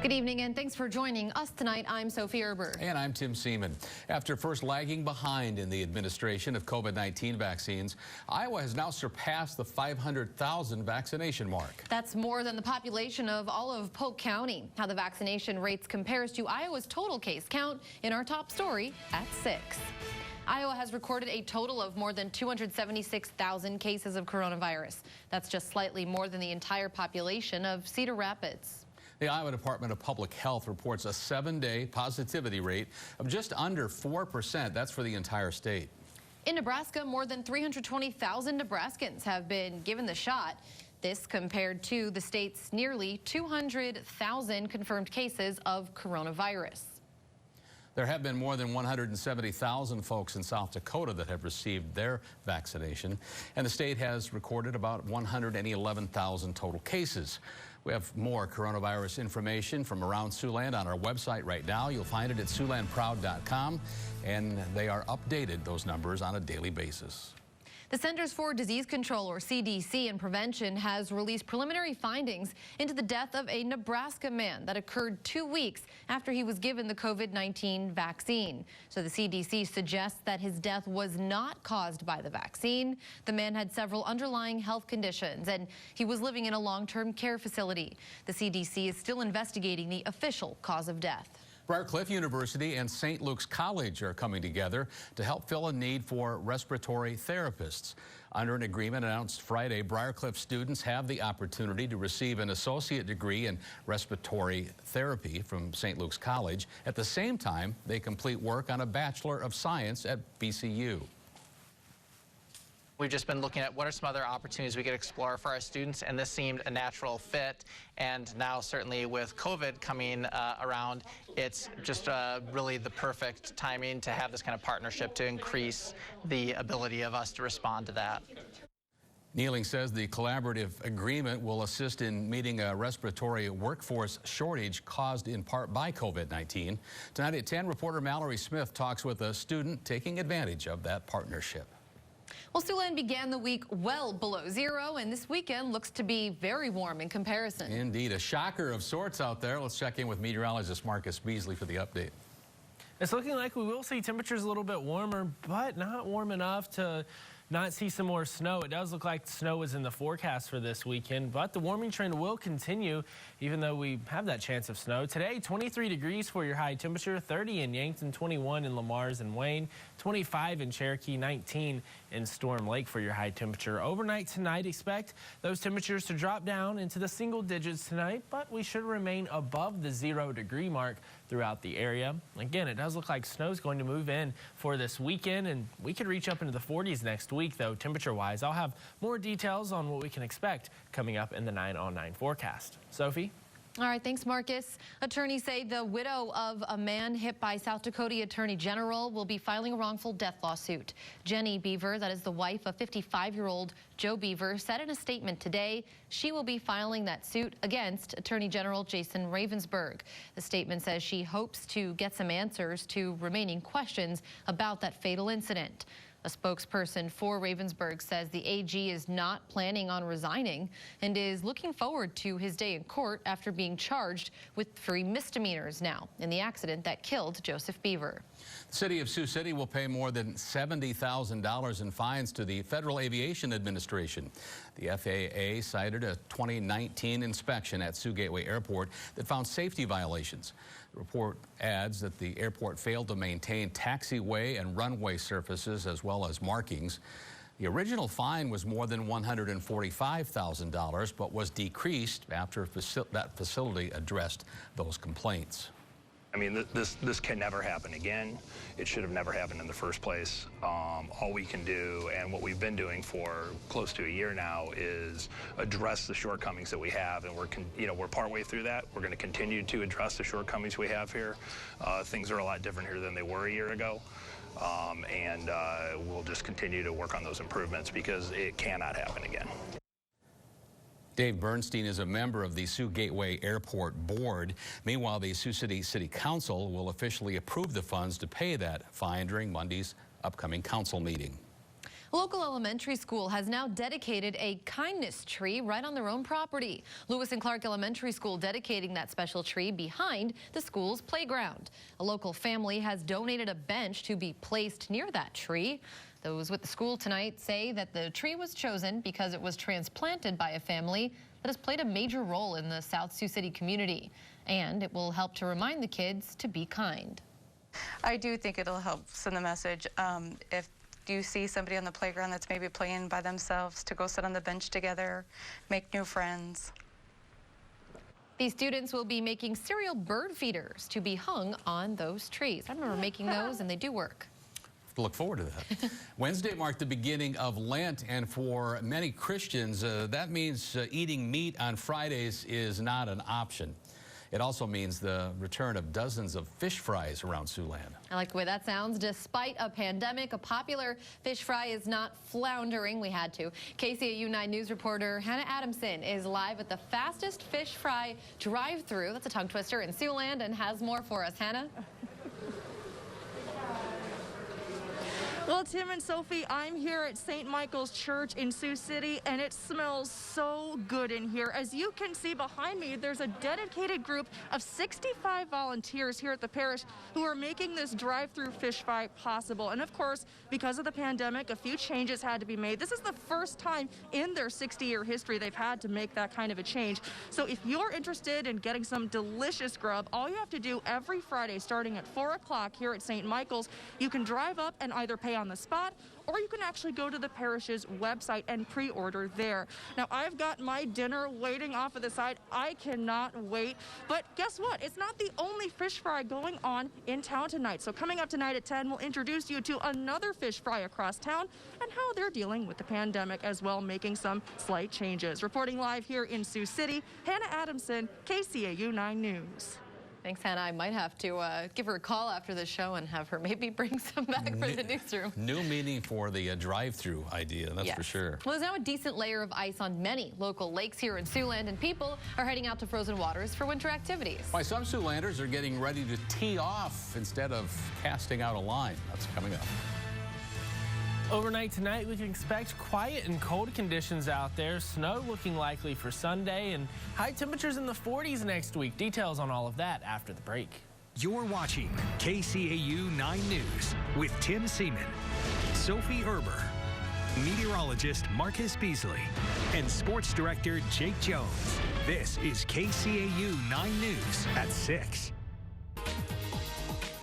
Good evening and thanks for joining us tonight. I'm Sophie Erber. And I'm Tim Seaman. After first lagging behind in the administration of COVID-19 vaccines, Iowa has now surpassed the 500,000 vaccination mark. That's more than the population of all of Polk County. How the vaccination rates compares to Iowa's total case count in our top story at 6. Iowa has recorded a total of more than 276,000 cases of coronavirus. That's just slightly more than the entire population of Cedar Rapids. The Iowa Department of Public Health reports a 7-day positivity rate of just under 4%. That's for the entire state. In Nebraska, more than 320,000 Nebraskans have been given the shot. This compared to the state's nearly 200,000 confirmed cases of coronavirus. There have been more than 170,000 folks in South Dakota that have received their vaccination, and the state has recorded about 111,000 total cases. We have more coronavirus information from around Siouxland on our website right now. You'll find it at SiouxlandProud.com, and they are updated, those numbers, on a daily basis. The Centers for Disease Control, or CDC, and Prevention has released preliminary findings into the death of a Nebraska man that occurred 2 weeks after he was given the COVID-19 vaccine. So the CDC suggests that his death was not caused by the vaccine. The man had several underlying health conditions, and he was living in a long-term care facility. The CDC is still investigating the official cause of death. Briarcliff University and St. Luke's College are coming together to help fill a need for respiratory therapists. Under an agreement announced Friday, Briarcliff students have the opportunity to receive an associate degree in respiratory therapy from St. Luke's College. At the same time, they complete work on a Bachelor of Science at VCU. We've just been looking at what are some other opportunities we could explore for our students, and this seemed a natural fit. And now, certainly with COVID coming around, it's just really the perfect timing to have this kind of partnership to increase the ability of us to respond to that. Kneeling says the collaborative agreement will assist in meeting a respiratory workforce shortage caused in part by COVID-19. Tonight at 10, reporter Mallory Smith talks with a student taking advantage of that partnership. Well, Siouxland began the week well below zero, and this weekend looks to be very warm in comparison. Indeed, a shocker of sorts out there. Let's check in with meteorologist Marcus Beasley for the update. It's looking like we will see temperatures a little bit warmer, but not warm enough to not see some more snow. It does look like snow is in the forecast for this weekend, but the warming trend will continue even though we have that chance of snow. Today, 23 degrees for your high temperature, 30 in Yankton, 21 in Lamar's and Wayne, 25 in Cherokee, 19 in Storm Lake for your high temperature. Overnight tonight, expect those temperatures to drop down into the single digits tonight, but we should remain above the 0-degree mark throughout the area. Again, it does look like snow is going to move in for this weekend, and we could reach up into the 40s next week, though, temperature-wise. I'll have more details on what we can expect coming up in the 9 on 9 forecast. Sophie? All right, thanks, Marcus. Attorneys say the widow of a man hit by South Dakota Attorney General will be filing a wrongful death lawsuit. Jenny Beaver, that is the wife of 55-year-old Joe Beaver, said in a statement today she will be filing that suit against Attorney General Jason Ravensburg. The statement says she hopes to get some answers to remaining questions about that fatal incident. A spokesperson for Ravensburg says the AG is not planning on resigning and is looking forward to his day in court after being charged with 3 misdemeanors now in the accident that killed Joseph Beaver. The city of Sioux City will pay more than $70,000 in fines to the Federal Aviation Administration. The FAA cited a 2019 inspection at Sioux Gateway Airport that found safety violations. The report adds that the airport failed to maintain taxiway and runway surfaces as well as markings. The original fine was more than $145,000, but was decreased after that facility addressed those complaints. I mean, this can never happen again. It should have never happened in the first place. All we can do, and what we've been doing for close to a year now, is address the shortcomings that we have, and we're partway through that. We're going to continue to address the shortcomings we have here. Things are a lot different here than they were a year ago, and we'll just continue to work on those improvements because it cannot happen again. Dave Bernstein is a member of the Sioux Gateway Airport Board. Meanwhile, the Sioux City City Council will officially approve the funds to pay that fine during Monday's upcoming council meeting. A local elementary school has now dedicated a kindness tree right on their own property. Lewis and Clark Elementary School dedicating that special tree behind the school's playground. A local family has donated a bench to be placed near that tree. Those with the school tonight say that the tree was chosen because it was transplanted by a family that has played a major role in the South Sioux City community, and it will help to remind the kids to be kind. I do think it'll help send the message. If you see somebody on the playground that's maybe playing by themselves, to go sit on the bench together, make new friends. These students will be making cereal bird feeders to be hung on those trees. I remember making those, and they do work. Look forward to that. Wednesday marked the beginning of Lent, and for many Christians, that means eating meat on Fridays is not an option. It also means the return of dozens of fish fries around Siouxland. I like the way that sounds. Despite a pandemic, a popular fish fry is not floundering. We had to. KCAU 9 News reporter Hannah Adamson is live at the fastest fish fry drive-thru. That's a tongue twister in Siouxland, and has more for us. Hannah? Well, Tim and Sophie, I'm here at St. Michael's Church in Sioux City, and it smells so good in here. As you can see behind me, there's a dedicated group of 65 volunteers here at the parish who are making this drive-through fish fry possible. And of course, because of the pandemic, a few changes had to be made. This is the first time in their 60-year history they've had to make that kind of a change. So if you're interested in getting some delicious grub, all you have to do every Friday starting at 4 o'clock here at St. Michael's, you can drive up and either pay on the spot, or you can actually go to the parish's website and pre-order there. Now, I've got my dinner waiting off of the side. I cannot wait. But guess what? It's not the only fish fry going on in town tonight. So coming up tonight at 10, we'll introduce you to another fish fry across town and how they're dealing with the pandemic as well, making some slight changes. Reporting live here in Sioux City, Hannah Adamson, KCAU 9 News. Thanks, Hannah. I might have to give her a call after the show and have her maybe bring some back for the newsroom. New meaning for the drive-through idea, that's for sure. Well, there's now a decent layer of ice on many local lakes here in Siouxland, and people are heading out to frozen waters for winter activities. Why some Siouxlanders are getting ready to tee off instead of casting out a line. That's coming up. Overnight tonight, we can expect quiet and cold conditions out there. Snow looking likely for Sunday, and high temperatures in the 40s next week. Details on all of that after the break. You're watching KCAU 9 News with Tim Seaman, Sophie Erber, meteorologist Marcus Beasley, and sports director Jake Jones. This is KCAU 9 News at 6.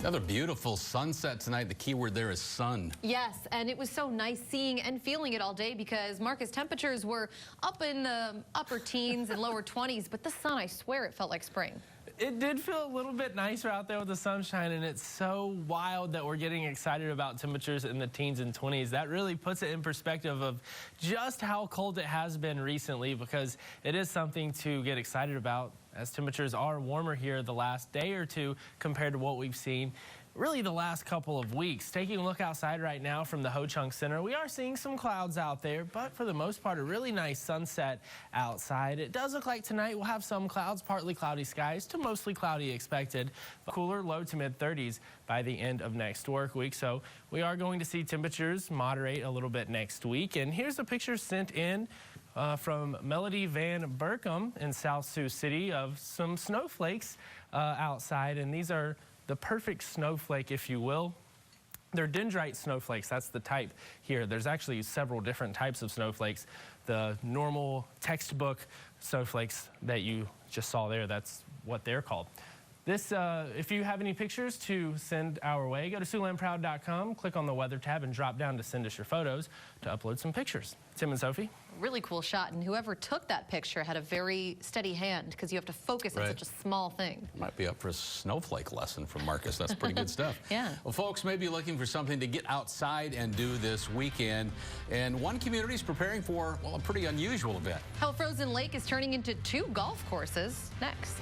Another beautiful sunset tonight. The key word there is sun. Yes, and it was so nice seeing and feeling it all day because, Marcus, temperatures were up in the upper teens and lower 20s, but the sun, I swear it felt like spring. It did feel a little bit nicer out there with the sunshine, and it's so wild that we're getting excited about temperatures in the teens and 20s. That really puts it in perspective of just how cold it has been recently, because it is something to get excited about as temperatures are warmer here the last day or two compared to what we've seen really the last couple of weeks. Taking a look outside right now from the Ho Chunk Center, we are seeing some clouds out there, but for the most part, a really nice sunset outside. It does look like tonight we'll have some clouds, partly cloudy skies to mostly cloudy expected. Cooler, low to mid 30s by the end of next work week. So we are going to see temperatures moderate a little bit next week. And here's a picture sent in from Melody Van Burkham in South Sioux City of some snowflakes outside, and these are the perfect snowflake, if you will. They're dendrite snowflakes. That's the type here. There's actually several different types of snowflakes. The normal textbook snowflakes that you just saw there, that's what they're called. This, if you have any pictures to send our way, go to SiouxlandProud.com, click on the weather tab, and drop down to send us your photos to upload some pictures. Tim and Sophie? Really cool shot, and whoever took that picture had a very steady hand because you have to focus on such a small thing. Might be up for a snowflake lesson from Marcus. That's pretty good stuff. Yeah. Well, folks may be looking for something to get outside and do this weekend, and one community is preparing for, well, a pretty unusual event. How Frozen Lake is turning into 2 golf courses. Next.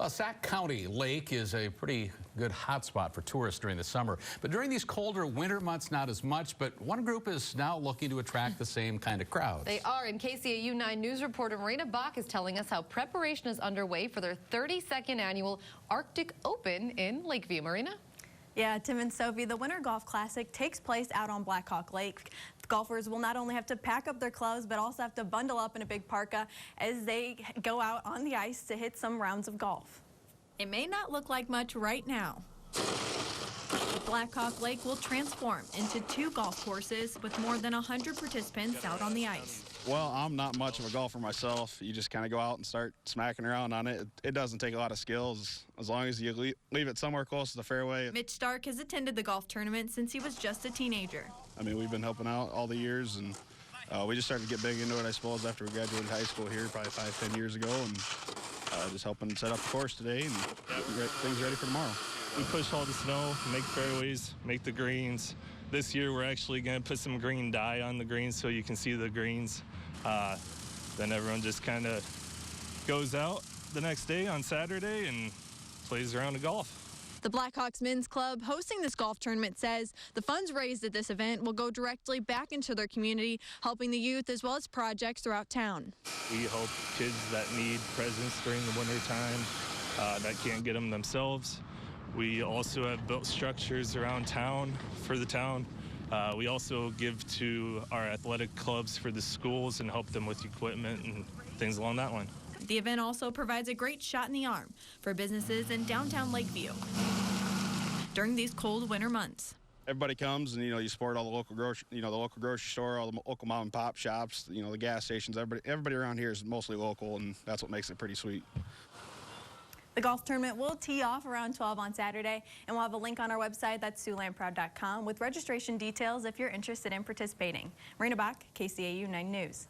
Sac County Lake is a pretty good hotspot for tourists during the summer, but during these colder winter months, not as much. But one group is now looking to attract the same kind of crowds. They are, and KCAU 9 News reporter Marina Bach is telling us how preparation is underway for their 32nd annual Arctic Open in Lakeview. Marina? Yeah, Tim and Sophie, the Winter Golf Classic takes place out on Blackhawk Lake. Golfers will not only have to pack up their clubs, but also have to bundle up in a big parka as they go out on the ice to hit some rounds of golf. It may not look like much right now. Blackhawk Lake will transform into 2 golf courses with more than 100 participants out on the ice. Well, I'm not much of a golfer myself. You just kind of go out and start smacking around on it. It doesn't take a lot of skills as long as you leave it somewhere close to the fairway. Mitch Stark has attended the golf tournament since he was just a teenager. I mean, we've been helping out all the years, and we just started to get big into it, I suppose, after we graduated high school here probably 5-10 years ago, and just helping set up the course today and get things ready for tomorrow. We push all the snow, make fairways, make the greens. This year we're actually going to put some green dye on the greens so you can see the greens. Then everyone just kind of goes out the next day on Saturday and plays around a golf. The Blackhawks Men's Club hosting this golf tournament says the funds raised at this event will go directly back into their community, helping the youth as well as projects throughout town. We help kids that need presents during the winter time that can't get them themselves. We also have built structures around town for the town. We also give to our athletic clubs for the schools and help them with equipment and things along that line. The event also provides a great shot in the arm for businesses in downtown Lakeview during these cold winter months. Everybody comes, and you support all the local the local grocery store, all the local mom and pop shops, the gas stations. Everybody around here is mostly local, and that's what makes it pretty sweet. The golf tournament will tee off around 12 on Saturday, and we'll have a link on our website, that's SiouxlandProud.com, with registration details if you're interested in participating. Marina Bach, KCAU 9 News.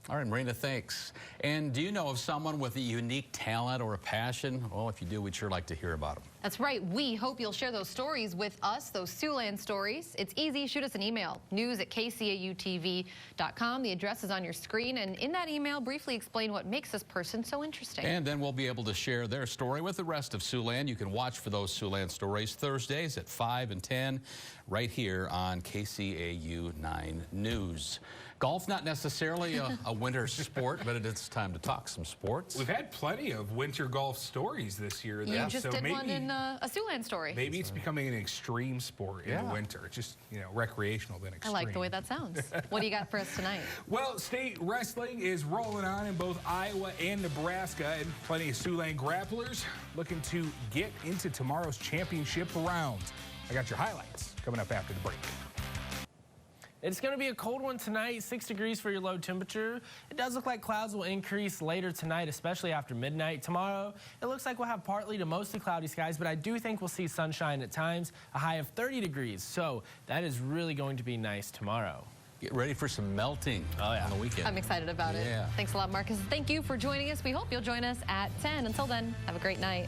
All right, Marina, thanks. And do you know of someone with a unique talent or a passion? Well, if you do, we'd sure like to hear about them. That's right. We hope you'll share those stories with us, those Siouxland stories. It's easy. Shoot us an email, news@kcautv.com. The address is on your screen. And in that email, briefly explain what makes this person so interesting. And then we'll be able to share their story with the rest of Siouxland. You can watch for those Siouxland stories Thursdays at 5 and 10 right here on KCAU 9 News. Golf, not necessarily a winter sport, but it's time to talk some sports. We've had plenty of winter golf stories this year. You just did one in a Siouxland story. Maybe it's becoming an extreme sport in the winter. Just, recreational than extreme. I like the way that sounds. What do you got for us tonight? Well, state wrestling is rolling on in both Iowa and Nebraska, and plenty of Siouxland grapplers looking to get into tomorrow's championship round. I got your highlights coming up after the break. It's going to be a cold one tonight, 6 degrees for your low temperature. It does look like clouds will increase later tonight, especially after midnight. Tomorrow, it looks like we'll have partly to mostly cloudy skies, but I do think we'll see sunshine at times, a high of 30 degrees. So that is really going to be nice tomorrow. Get ready for some melting on the weekend. I'm excited about it. Thanks a lot, Marcus. Thank you for joining us. We hope you'll join us at 10. Until then, have a great night.